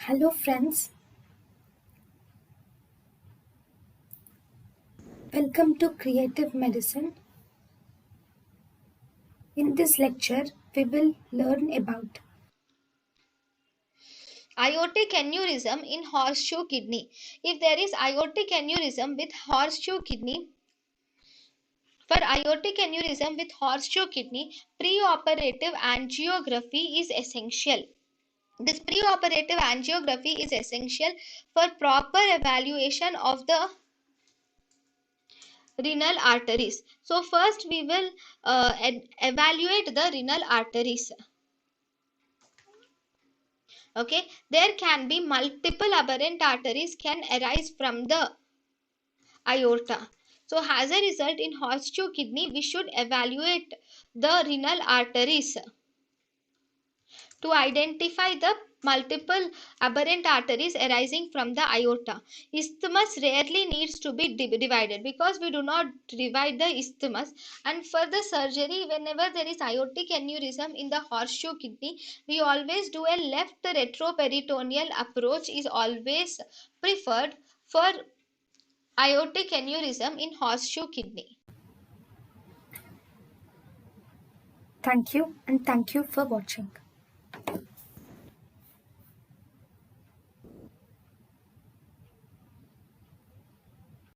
Hello, friends. Welcome to Creative Medicine. In this lecture, we will learn about Aortic aneurysm in horseshoe kidney. If there is aortic aneurysm with horseshoe kidney, for aortic aneurysm with horseshoe kidney, preoperative angiography is essential. This preoperative angiography is essential for proper evaluation of the renal arteries. So first we will evaluate the renal arteries. Okay, there can be multiple aberrant arteries can arise from the aorta. So as a result, in horseshoe kidney we should evaluate the renal arteries to identify the multiple aberrant arteries arising from the aorta. Isthmus rarely needs to be divided because we do not divide the isthmus, and for the surgery whenever there is aortic aneurysm in the horseshoe kidney, we always do a left retroperitoneal approach is always preferred for aortic aneurysm in horseshoe kidney. thank you and thank you for watching.